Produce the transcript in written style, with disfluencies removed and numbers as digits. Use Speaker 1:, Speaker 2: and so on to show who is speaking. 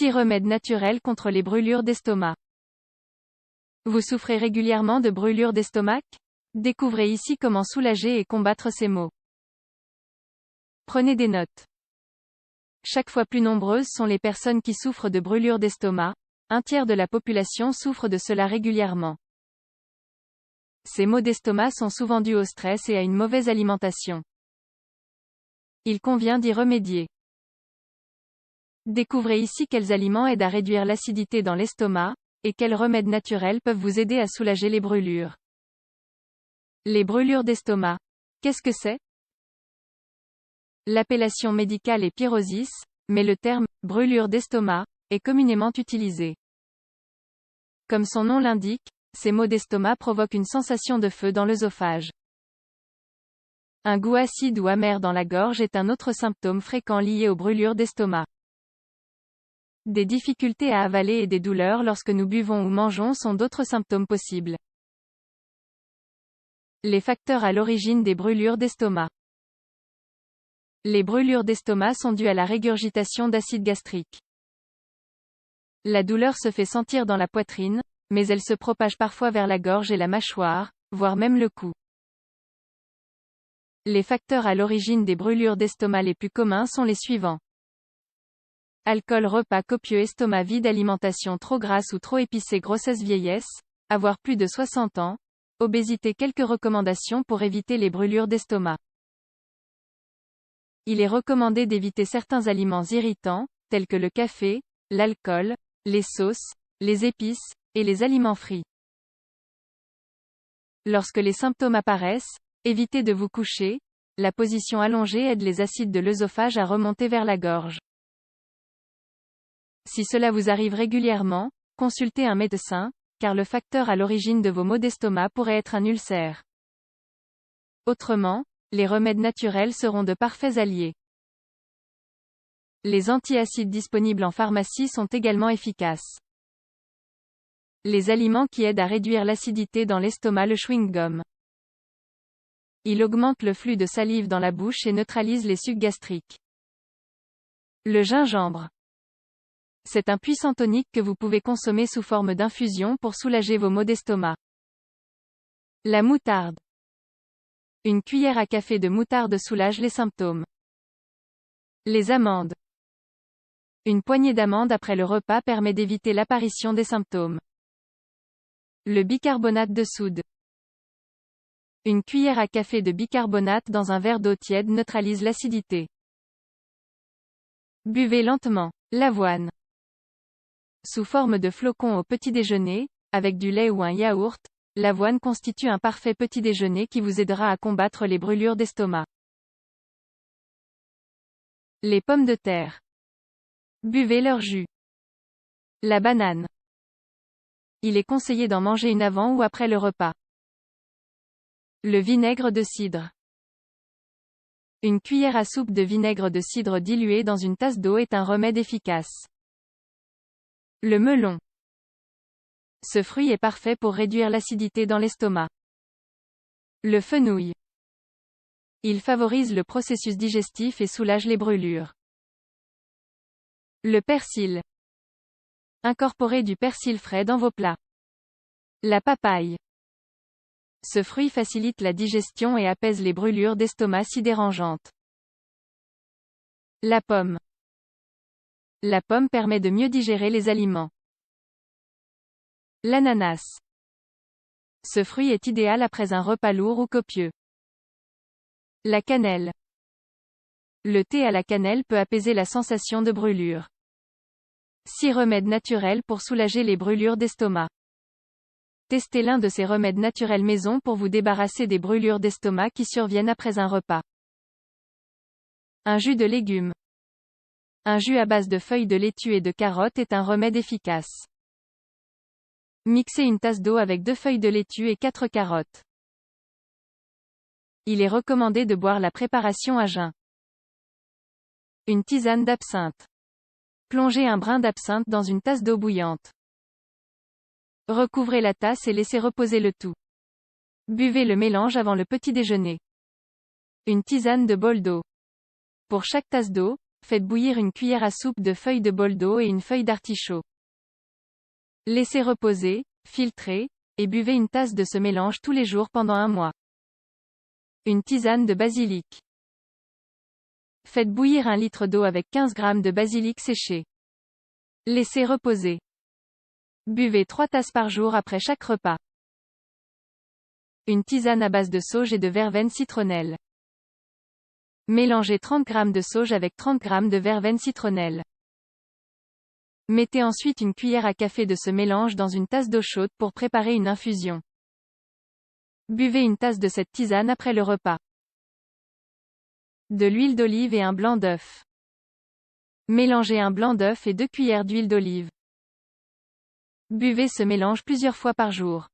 Speaker 1: 6 remèdes naturels contre les brûlures d'estomac. Vous souffrez régulièrement de brûlures d'estomac? Découvrez ici comment soulager et combattre ces maux. Prenez des notes. Chaque fois plus nombreuses sont les personnes qui souffrent de brûlures d'estomac, un tiers de la population souffre de cela régulièrement. Ces maux d'estomac sont souvent dus au stress et à une mauvaise alimentation. Il convient d'y remédier. Découvrez ici quels aliments aident à réduire l'acidité dans l'estomac, et quels remèdes naturels peuvent vous aider à soulager les brûlures. Les brûlures d'estomac. Qu'est-ce que c'est? L'appellation médicale est pyrosis, mais le terme « brûlure d'estomac » est communément utilisé. Comme son nom l'indique, ces maux d'estomac provoquent une sensation de feu dans l'œsophage. Un goût acide ou amer dans la gorge est un autre symptôme fréquent lié aux brûlures d'estomac. Des difficultés à avaler et des douleurs lorsque nous buvons ou mangeons sont d'autres symptômes possibles. Les facteurs à l'origine des brûlures d'estomac. Les brûlures d'estomac sont dues à la régurgitation d'acide gastrique. La douleur se fait sentir dans la poitrine, mais elle se propage parfois vers la gorge et la mâchoire, voire même le cou. Les facteurs à l'origine des brûlures d'estomac les plus communs sont les suivants. Alcool, repas copieux, estomac vide, alimentation trop grasse ou trop épicée, grossesse, vieillesse, avoir plus de 60 ans, obésité. Quelques recommandations pour éviter les brûlures d'estomac. Il est recommandé d'éviter certains aliments irritants, tels que le café, l'alcool, les sauces, les épices, et les aliments frits. Lorsque les symptômes apparaissent, évitez de vous coucher, la position allongée aide les acides de l'œsophage à remonter vers la gorge. Si cela vous arrive régulièrement, consultez un médecin, car le facteur à l'origine de vos maux d'estomac pourrait être un ulcère. Autrement, les remèdes naturels seront de parfaits alliés. Les antiacides disponibles en pharmacie sont également efficaces. Les aliments qui aident à réduire l'acidité dans l'estomac, le chewing-gum. Il augmente le flux de salive dans la bouche et neutralise les sucs gastriques. Le gingembre. C'est un puissant tonique que vous pouvez consommer sous forme d'infusion pour soulager vos maux d'estomac. La moutarde. Une cuillère à café de moutarde soulage les symptômes. Les amandes. Une poignée d'amandes après le repas permet d'éviter l'apparition des symptômes. Le bicarbonate de soude. Une cuillère à café de bicarbonate dans un verre d'eau tiède neutralise l'acidité. Buvez lentement. L'avoine. Sous forme de flocons au petit déjeuner, avec du lait ou un yaourt, l'avoine constitue un parfait petit déjeuner qui vous aidera à combattre les brûlures d'estomac. Les pommes de terre. Buvez leur jus. La banane. Il est conseillé d'en manger une avant ou après le repas. Le vinaigre de cidre. Une cuillère à soupe de vinaigre de cidre dilué dans une tasse d'eau est un remède efficace. Le melon. Ce fruit est parfait pour réduire l'acidité dans l'estomac. Le fenouil. Il favorise le processus digestif et soulage les brûlures. Le persil. Incorporez du persil frais dans vos plats. La papaye. Ce fruit facilite la digestion et apaise les brûlures d'estomac si dérangeantes. La pomme. La pomme permet de mieux digérer les aliments. L'ananas. Ce fruit est idéal après un repas lourd ou copieux. La cannelle. Le thé à la cannelle peut apaiser la sensation de brûlure. 6 remèdes naturels pour soulager les brûlures d'estomac. Testez l'un de ces remèdes naturels maison pour vous débarrasser des brûlures d'estomac qui surviennent après un repas. Un jus de légumes. Un jus à base de feuilles de laitue et de carottes est un remède efficace. Mixez une tasse d'eau avec 2 feuilles de laitue et 4 carottes. Il est recommandé de boire la préparation à jeun. Une tisane d'absinthe. Plongez un brin d'absinthe dans une tasse d'eau bouillante. Recouvrez la tasse et laissez reposer le tout. Buvez le mélange avant le petit déjeuner. Une tisane de bol d'eau. Pour chaque tasse d'eau, Faites bouillir une cuillère à soupe de feuilles de boldo et une feuille d'artichaut. Laissez reposer, filtrez, et buvez une tasse de ce mélange tous les jours pendant un mois. Une tisane de basilic. Faites bouillir 1 litre d'eau avec 15 g de basilic séché. Laissez reposer. Buvez 3 tasses par jour après chaque repas. Une tisane à base de sauge et de verveine citronnelle. Mélangez 30 g de sauge avec 30 g de verveine citronnelle. Mettez ensuite une cuillère à café de ce mélange dans une tasse d'eau chaude pour préparer une infusion. Buvez une tasse de cette tisane après le repas. De l'huile d'olive et un blanc d'œuf. Mélangez un blanc d'œuf et 2 cuillères d'huile d'olive. Buvez ce mélange plusieurs fois par jour.